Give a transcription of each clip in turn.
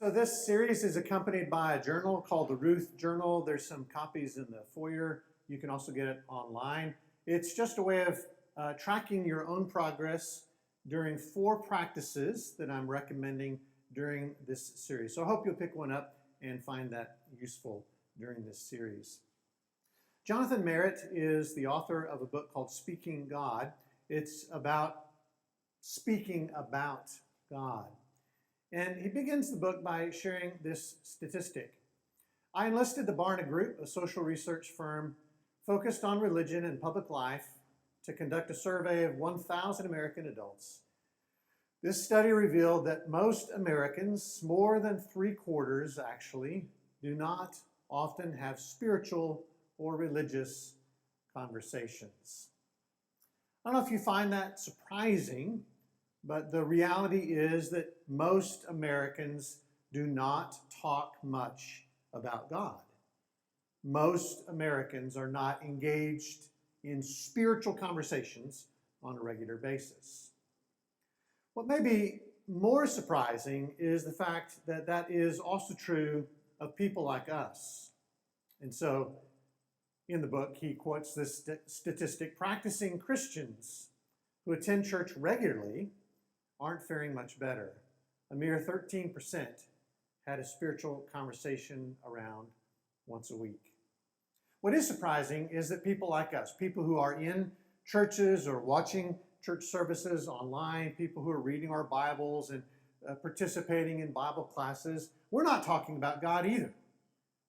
So this series is accompanied by a journal called the Ruth Journal. There's some copies in the foyer. You can also get it online. It's just a way of tracking your own progress during 4 practices that I'm recommending during this series. So I hope you'll pick one up and find that useful during this series. Jonathan Merritt is the author of a book called Speaking God. It's about speaking about God. And he begins the book by sharing this statistic. I enlisted the Barna Group, a social research firm focused on religion and public life, to conduct a survey of 1,000 American adults. This study revealed that most Americans, more than 3/4 actually, do not often have spiritual or religious conversations. I don't know if you find that surprising, but the reality is that most Americans do not talk much about God. Most Americans are not engaged in spiritual conversations on a regular basis. What may be more surprising is the fact that that is also true of people like us. And so in the book, he quotes this statistic: practicing Christians who attend church regularly aren't faring much better. A mere 13% had a spiritual conversation around once a week. What is surprising is that people like us, people who are in churches or watching church services online, people who are reading our Bibles and participating in Bible classes, we're not talking about God either.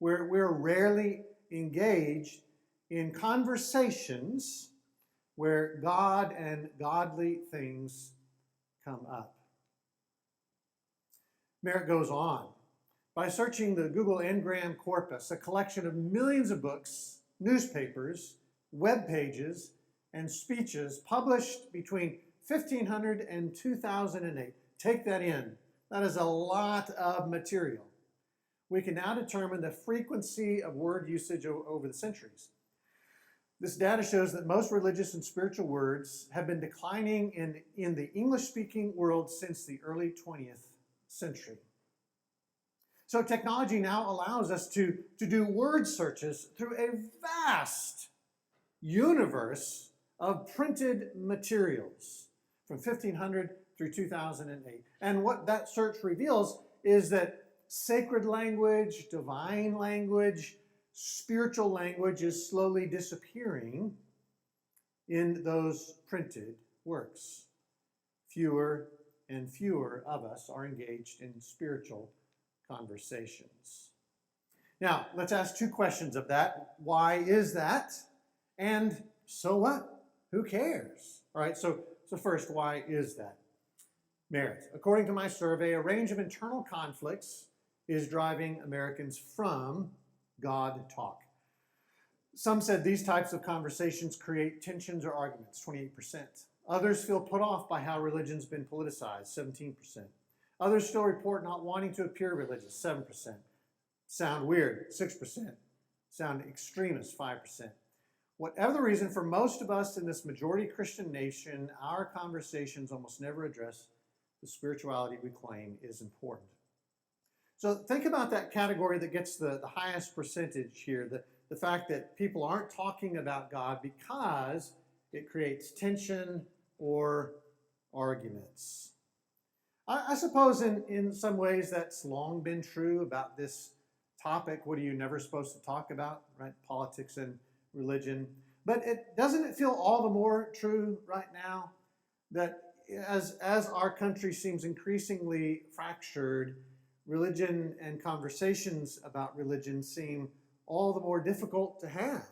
We're rarely engaged in conversations where God and godly things come up. Merritt goes on. By searching the Google Ngram corpus, a collection of millions of books, newspapers, web pages, and speeches published between 1500 and 2008. Take that in. That is a lot of material. We can now determine the frequency of word usage over the centuries. This data shows that most religious and spiritual words have been declining in the English-speaking world since the early 20th century. So technology now allows us to do word searches through a vast universe of printed materials from 1500 through 2008. And what that search reveals is that sacred language, divine language, spiritual language is slowly disappearing in those printed works. Fewer and fewer of us are engaged in spiritual conversations. Now, let's ask 2 questions of that. Why is that? And so what? Who cares? All right, so first, why is that? Merritt. According to my survey, a range of internal conflicts is driving Americans from God talk. Some said these types of conversations create tensions or arguments, 28%. Others feel put off by how religion's been politicized, 17%. Others still report not wanting to appear religious, 7%. Sound weird, 6%. Sound extremist, 5%. Whatever the reason, for most of us in this majority Christian nation, our conversations almost never address the spirituality we claim is important. So think about that category that gets the highest percentage here, the fact that people aren't talking about God because it creates tension or arguments. I suppose in some ways that's long been true about this topic. What are you never supposed to talk about, right? Politics and religion. But doesn't it feel all the more true right now that as our country seems increasingly fractured, religion and conversations about religion seem all the more difficult to have.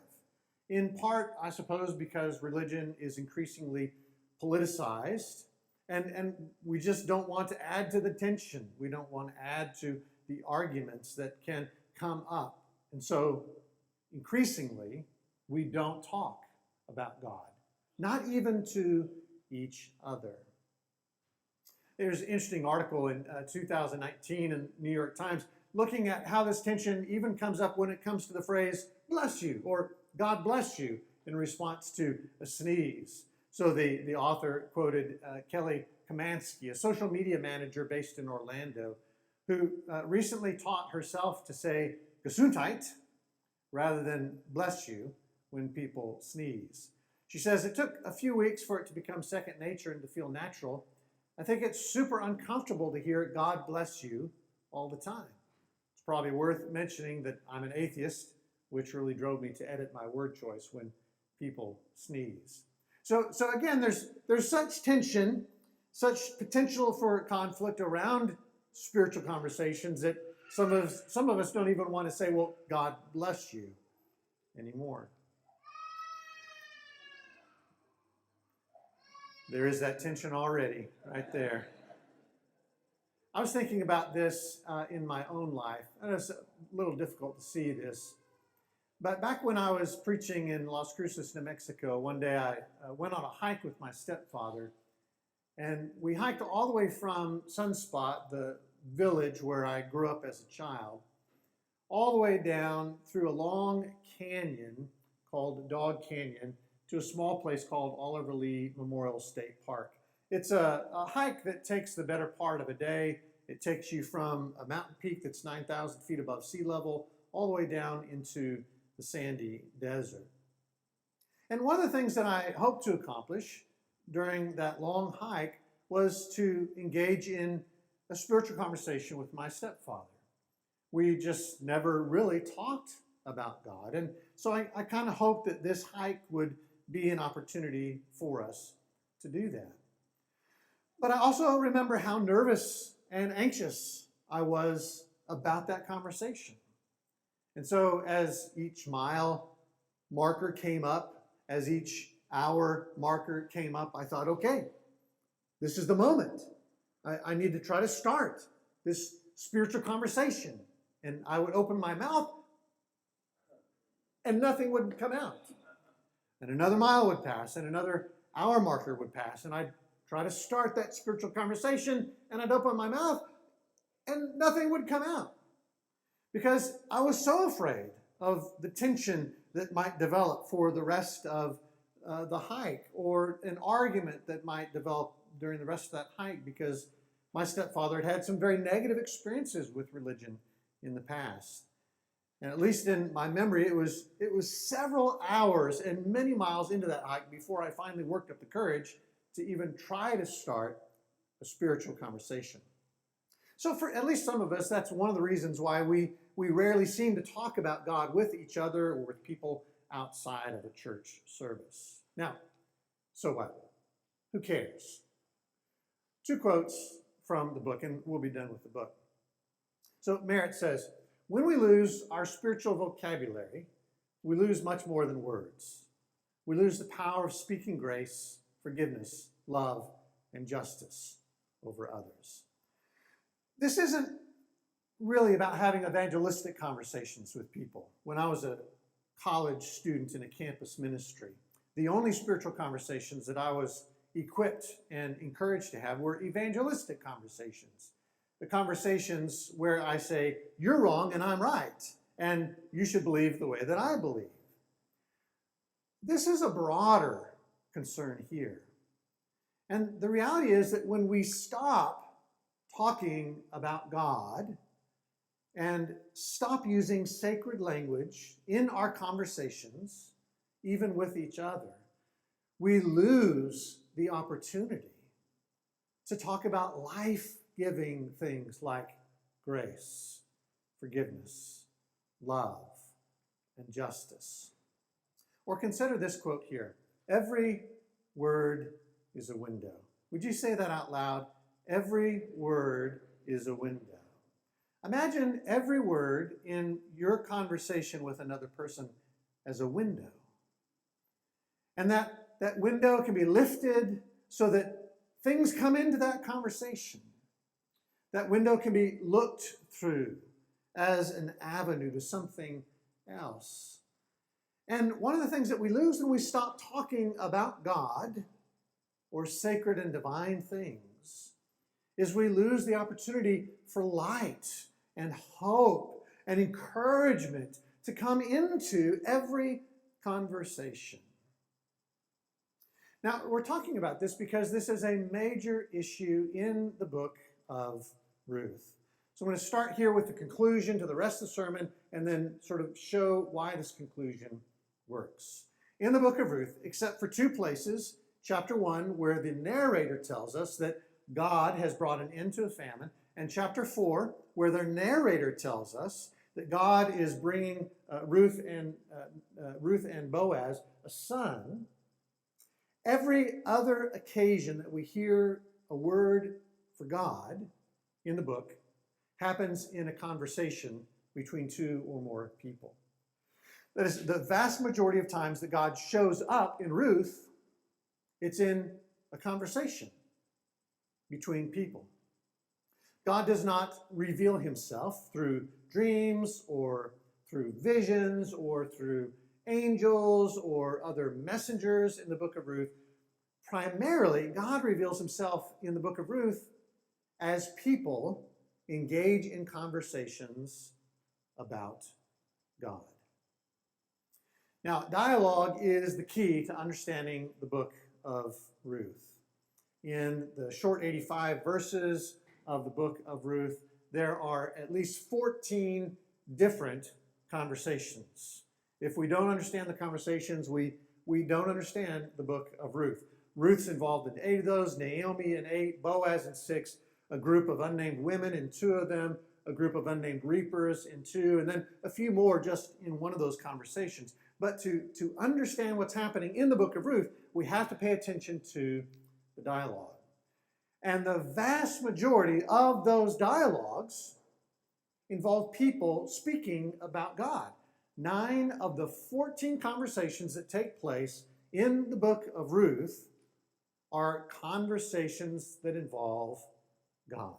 In part, I suppose, because religion is increasingly politicized, and we just don't want to add to the tension. We don't want to add to the arguments that can come up. And so, increasingly, we don't talk about God, not even to each other. There's an interesting article in 2019 in New York Times looking at how this tension even comes up when it comes to the phrase, bless you, or God bless you, in response to a sneeze. So the author quoted Kelly Kamansky, a social media manager based in Orlando, who recently taught herself to say Gesundheit rather than bless you when people sneeze. She says, it took a few weeks for it to become second nature and to feel natural. I think it's super uncomfortable to hear God bless you all the time. It's probably worth mentioning that I'm an atheist, which really drove me to edit my word choice when people sneeze. So again, there's such tension, such potential for conflict around spiritual conversations that some of us don't even want to say, well, God bless you anymore. There is that tension already right there. I was thinking about this in my own life. And it's a little difficult to see this. But back when I was preaching in Las Cruces, New Mexico, one day I went on a hike with my stepfather. And we hiked all the way from Sunspot, the village where I grew up as a child, all the way down through a long canyon called Dog Canyon to a small place called Oliver Lee Memorial State Park. It's a hike that takes the better part of a day. It takes you from a mountain peak that's 9,000 feet above sea level all the way down into the sandy desert. And one of the things that I hoped to accomplish during that long hike was to engage in a spiritual conversation with my stepfather. We just never really talked about God. And so I kind of hoped that this hike would be an opportunity for us to do that. But I also remember how nervous and anxious I was about that conversation. And so as each mile marker came up, as each hour marker came up, I thought, okay, this is the moment. I need to try to start this spiritual conversation. And I would open my mouth and nothing would come out. And another mile would pass and another hour marker would pass. And I'd try to start that spiritual conversation and I'd open my mouth and nothing would come out. Because I was so afraid of the tension that might develop for the rest of the hike, or an argument that might develop during the rest of that hike, because my stepfather had had some very negative experiences with religion in the past. And at least in my memory, it was several hours and many miles into that hike before I finally worked up the courage to even try to start a spiritual conversation. So for at least some of us, that's one of the reasons why we rarely seem to talk about God with each other or with people outside of a church service. Now, so what? Who cares? 2 quotes from the book, and we'll be done with the book. So Merritt says, when we lose our spiritual vocabulary, we lose much more than words. We lose the power of speaking grace, forgiveness, love, and justice over others. This isn't really about having evangelistic conversations with people. When I was a college student in a campus ministry, the only spiritual conversations that I was equipped and encouraged to have were evangelistic conversations. The conversations where I say, you're wrong and I'm right, and you should believe the way that I believe. This is a broader concern here. And the reality is that when we stop talking about God and stop using sacred language in our conversations, even with each other, we lose the opportunity to talk about life-giving things like grace, forgiveness, love, and justice. Or consider this quote here. Every word is a window. Would you say that out loud? Every word is a window. Imagine every word in your conversation with another person as a window. And that window can be lifted so that things come into that conversation. That window can be looked through as an avenue to something else. And one of the things that we lose when we stop talking about God or sacred and divine things is we lose the opportunity for light and hope and encouragement to come into every conversation. Now, we're talking about this because this is a major issue in the book of Ruth. So I'm going to start here with the conclusion to the rest of the sermon and then sort of show why this conclusion works. In the book of Ruth, except for two places, chapter 1, where the narrator tells us that God has brought an end to a famine, and chapter 4, where the narrator tells us that God is bringing Ruth and Boaz a son, every other occasion that we hear a word for God in the book happens in a conversation between two or more people. That is, the vast majority of times that God shows up in Ruth, it's in a conversation between people. God does not reveal himself through dreams or through visions or through angels or other messengers in the book of Ruth. Primarily, God reveals himself in the book of Ruth as people engage in conversations about God. Now, dialogue is the key to understanding the book of Ruth. In the short 85 verses of the book of Ruth, there are at least 14 different conversations. If we don't understand the conversations, we don't understand the book of Ruth. Ruth's involved in 8 of those, Naomi in 8, Boaz in 6, a group of unnamed women in 2 of them, a group of unnamed reapers in 2, and then a few more just in one of those conversations. But to understand what's happening in the book of Ruth, we have to pay attention to the dialogue. And the vast majority of those dialogues involve people speaking about God. 9 of the 14 conversations that take place in the book of Ruth are conversations that involve God.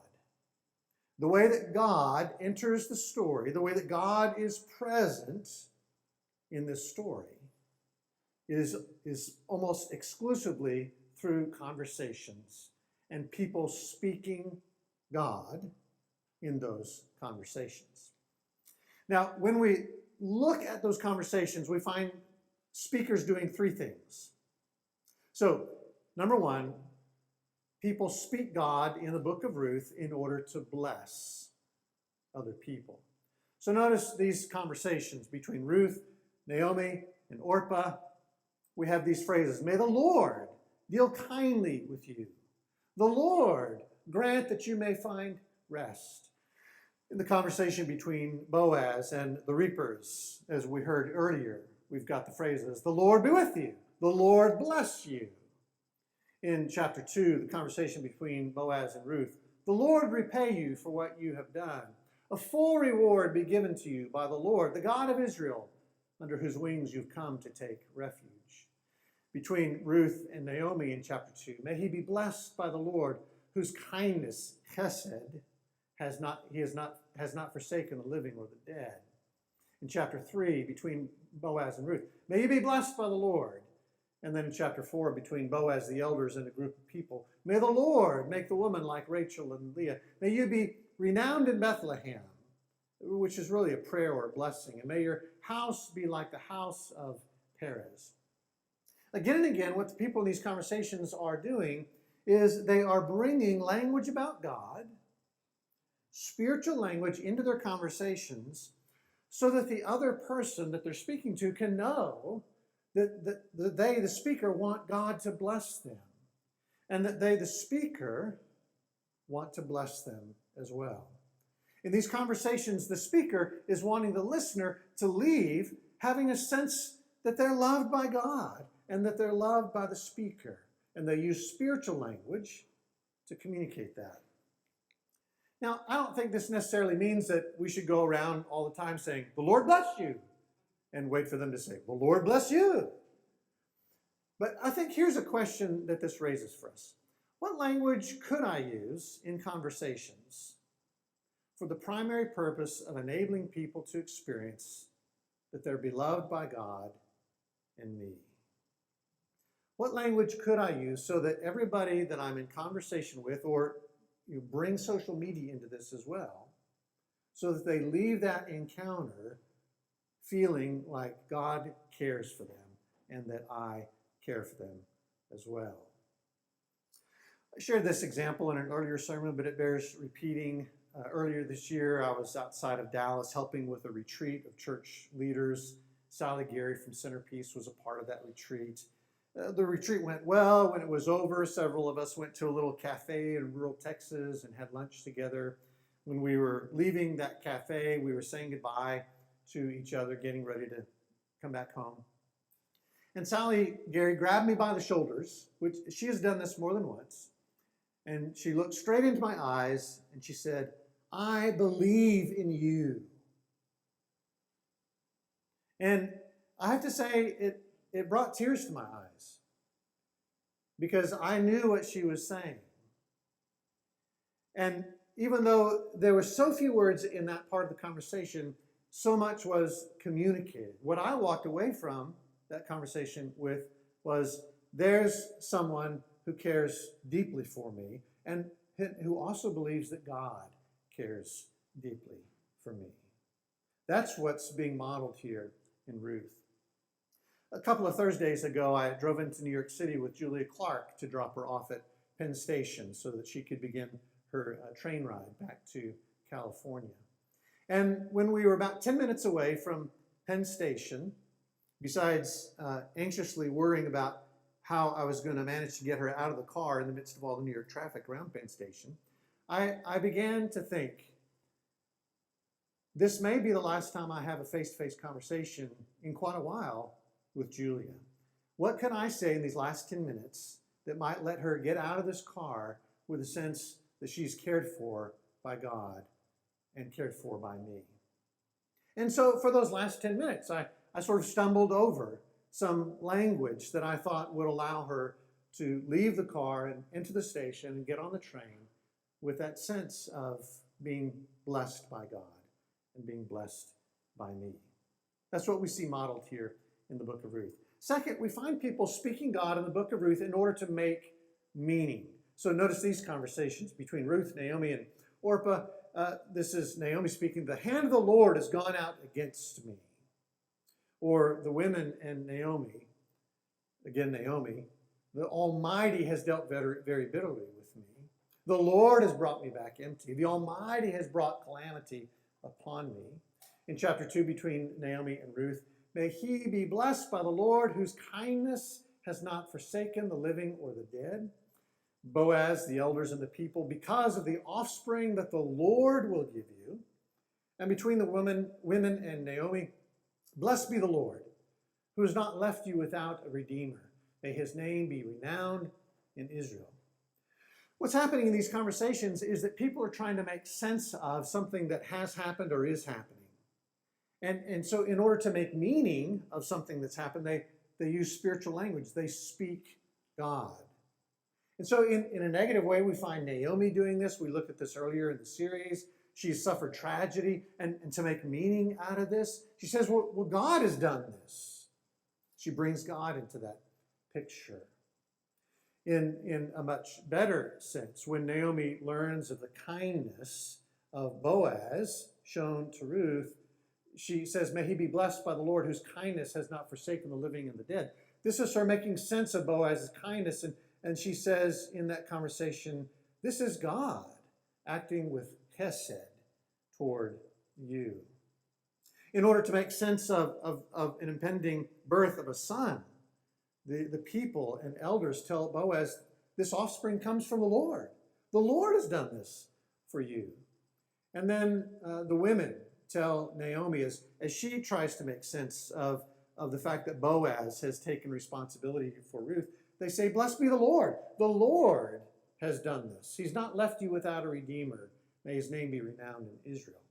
The way that God enters the story, the way that God is present in this story is almost exclusively through conversations and people speaking God in those conversations. Now, when we look at those conversations, we find speakers doing 3 things. So, number 1, people speak God in the book of Ruth in order to bless other people. So notice these conversations between Ruth, Naomi, and Orpah. We have these phrases: may the Lord deal kindly with you. The Lord grant that you may find rest. In the conversation between Boaz and the reapers, as we heard earlier, we've got the phrases: the Lord be with you. The Lord bless you. In chapter 2, the conversation between Boaz and Ruth: the Lord repay you for what you have done. A full reward be given to you by the Lord, the God of Israel, under whose wings you've come to take refuge. Between Ruth and Naomi in chapter 2, may he be blessed by the Lord, whose kindness, chesed, has not forsaken the living or the dead. In chapter 3, between Boaz and Ruth, may you be blessed by the Lord. And then in chapter 4, between Boaz, the elders, and a group of people, may the Lord make the woman like Rachel and Leah. May you be renowned in Bethlehem, which is really a prayer or a blessing. And may your house be like the house of Perez. Again and again, what the people in these conversations are doing is they are bringing language about God, spiritual language, into their conversations so that the other person that they're speaking to can know that they, the speaker, want God to bless them, and that they, the speaker, want to bless them as well. In these conversations, the speaker is wanting the listener to leave having a sense that they're loved by God and that they're loved by the speaker, and they use spiritual language to communicate that. Now, I don't think this necessarily means that we should go around all the time saying, the Lord bless you, and wait for them to say, the Lord bless you. But I think here's a question that this raises for us. What language could I use in conversations for the primary purpose of enabling people to experience that they're beloved by God and me? What language could I use so that everybody that I'm in conversation with, or you bring social media into this as well, so that they leave that encounter feeling like God cares for them and that I care for them as well? I shared this example in an earlier sermon, but it bears repeating. earlier this year, I was outside of Dallas helping with a retreat of church leaders. Sally Gary from Centerpiece was a part of that retreat. The retreat went well. When it was over, several of us went to a little cafe in rural Texas and had lunch together. When we were leaving that cafe, we were saying goodbye to each other, getting ready to come back home. And Sally Gary grabbed me by the shoulders, which she has done this more than once. And she looked straight into my eyes and she said, "I believe in you." And I have to say, it brought tears to my eyes because I knew what she was saying. And even though there were so few words in that part of the conversation, so much was communicated. What I walked away from that conversation with was, there's someone who cares deeply for me and who also believes that God cares deeply for me. That's what's being modeled here in Ruth. A couple of Thursdays ago, I drove into New York City with Julia Clark to drop her off at Penn Station so that she could begin her train ride back to California. And when we were about 10 minutes away from Penn Station, besides anxiously worrying about how I was going to manage to get her out of the car in the midst of all the New York traffic around Penn Station, I began to think, this may be the last time I have a face-to-face conversation in quite a while with Julia. What can I say in these last 10 minutes that might let her get out of this car with a sense that she's cared for by God and cared for by me? And so for those last 10 minutes, I sort of stumbled over some language that I thought would allow her to leave the car and into the station and get on the train with that sense of being blessed by God and being blessed by me. That's what we see modeled here in the book of Ruth. Second, we find people speaking God in the book of Ruth in order to make meaning. So notice these conversations between Ruth, Naomi, and Orpah. This is Naomi speaking, "The hand of the Lord has gone out against me." Or the women and Naomi, again Naomi, "The Almighty has dealt very, very bitterly with me. The Lord has brought me back empty. The Almighty has brought calamity upon me." In chapter 2, between Naomi and Ruth, "May he be blessed by the Lord, whose kindness has not forsaken the living or the dead." Boaz, the elders and the people, "Because of the offspring that the Lord will give you." And between the women and Naomi, "Blessed be the Lord, who has not left you without a redeemer. May his name be renowned in Israel." What's happening in these conversations is that people are trying to make sense of something that has happened or is happening. And so in order to make meaning of something that's happened, they use spiritual language. They speak God. And so in a negative way, we find Naomi doing this. We looked at this earlier in the series. She's suffered tragedy, and to make meaning out of this, she says, well, God has done this. She brings God into that picture. In a much better sense, when Naomi learns of the kindness of Boaz shown to Ruth, she says, "May he be blessed by the Lord, whose kindness has not forsaken the living and the dead." This is her making sense of Boaz's kindness, and she says in that conversation, this is God acting with chesed toward you. In order to make sense of an impending birth of a son, the people and elders tell Boaz, this offspring comes from the Lord. The Lord has done this for you. And then the women tell Naomi, as she tries to make sense of the fact that Boaz has taken responsibility for Ruth, they say, "Blessed be the Lord. The Lord has done this. He's not left you without a redeemer. May his name be renowned in Israel."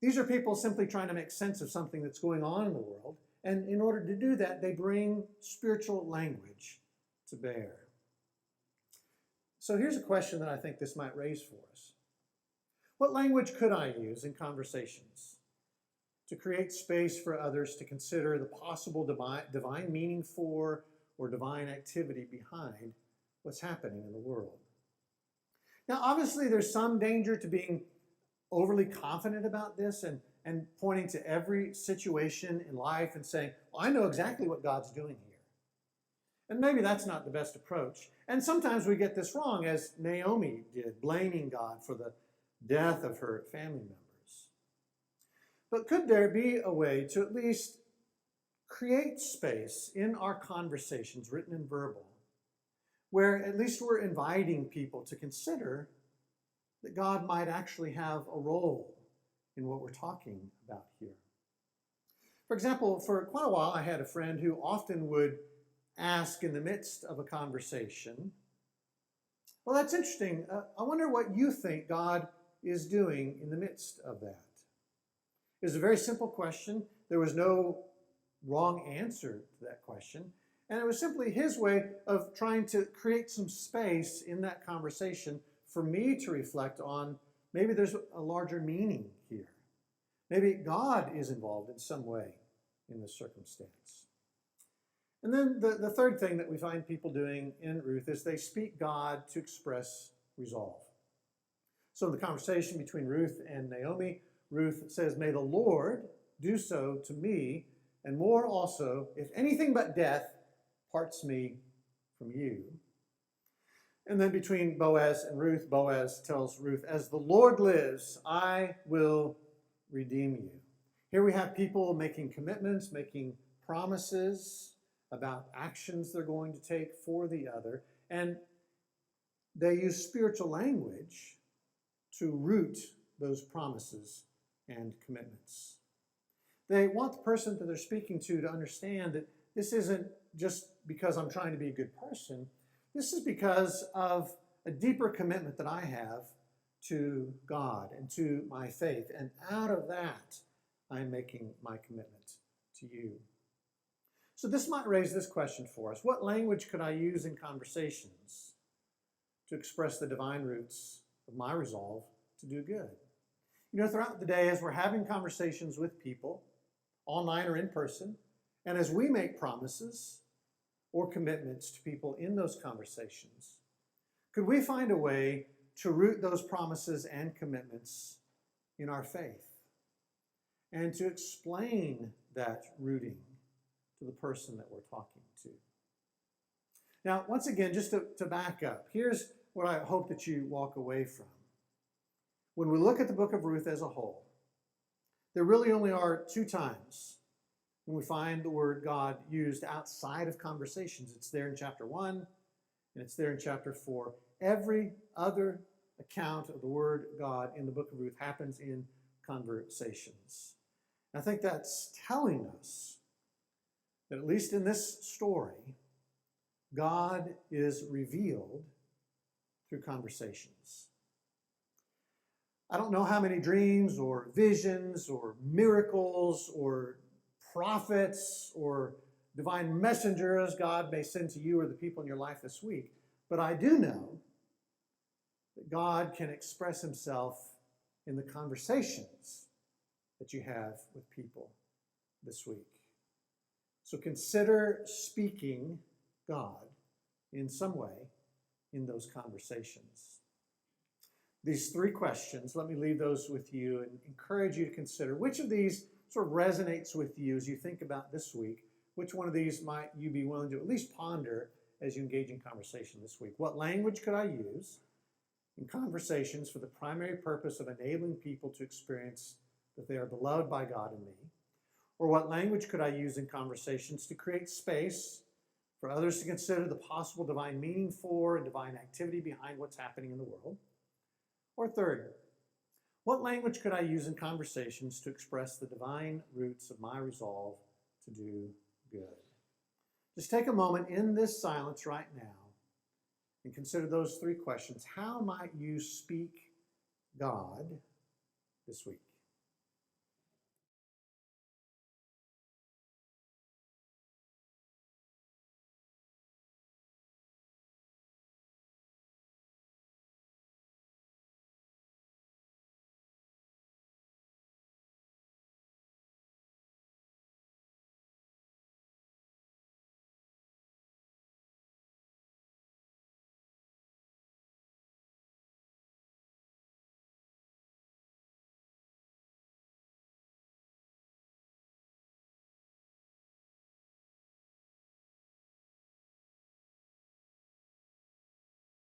These are people simply trying to make sense of something that's going on in the world. And in order to do that, they bring spiritual language to bear. So here's a question that I think this might raise for us. What language could I use in conversations to create space for others to consider the possible divine meaning for or divine activity behind what's happening in the world? Now, obviously, there's some danger to being overly confident about this and pointing to every situation in life and saying, well, I know exactly what God's doing here. And maybe that's not the best approach. And sometimes we get this wrong, as Naomi did, blaming God for the death of her family members. But could there be a way to at least create space in our conversations, written and verbal, where at least we're inviting people to consider that God might actually have a role in what we're talking about here? For example, for quite a while, I had a friend who often would ask in the midst of a conversation, well, that's interesting. I wonder what you think God is doing in the midst of that. It was a very simple question. There was no wrong answer to that question. And it was simply his way of trying to create some space in that conversation for me to reflect on maybe there's a larger meaning here. Maybe God is involved in some way in this circumstance. And then the third thing that we find people doing in Ruth is they speak God to express resolve. So in the conversation between Ruth and Naomi, Ruth says, "May the Lord do so to me, and more also, if anything but death parts me from you." And then between Boaz and Ruth, Boaz tells Ruth, "As the Lord lives, I will redeem you." Here we have people making commitments, making promises about actions they're going to take for the other. And they use spiritual language to root those promises and commitments. They want the person that they're speaking to understand that this isn't just because I'm trying to be a good person. This is because of a deeper commitment that I have to God and to my faith. And out of that, I'm making my commitment to you. So this might raise this question for us. What language could I use in conversations to express the divine roots of my resolve to do good? You know, throughout the day, as we're having conversations with people, online or in person, and as we make promises or commitments to people in those conversations, could we find a way to root those promises and commitments in our faith and to explain that rooting to the person that we're talking to? Now, once again, just to back up, here's what I hope that you walk away from. When we look at the book of Ruth as a whole, there really only are two times when we find the word God used outside of conversations. It's there in chapter 1, and it's there in chapter 4. Every other account of the word God in the book of Ruth happens in conversations. And I think that's telling us that at least in this story, God is revealed through conversations. I don't know how many dreams or visions or miracles or prophets or divine messengers God may send to you or the people in your life this week, but I do know that God can express himself in the conversations that you have with people this week. So consider speaking God in some way in those conversations. These three questions, let me leave those with you and encourage you to consider which of these sort of resonates with you as you think about this week. Which one of these might you be willing to at least ponder as you engage in conversation this week? What language could I use in conversations for the primary purpose of enabling people to experience that they are beloved by God and me? Or what language could I use in conversations to create space for others to consider the possible divine meaning for and divine activity behind what's happening in the world? Or third, what language could I use in conversations to express the divine roots of my resolve to do good? Just take a moment in this silence right now and consider those three questions. How might you speak God this week?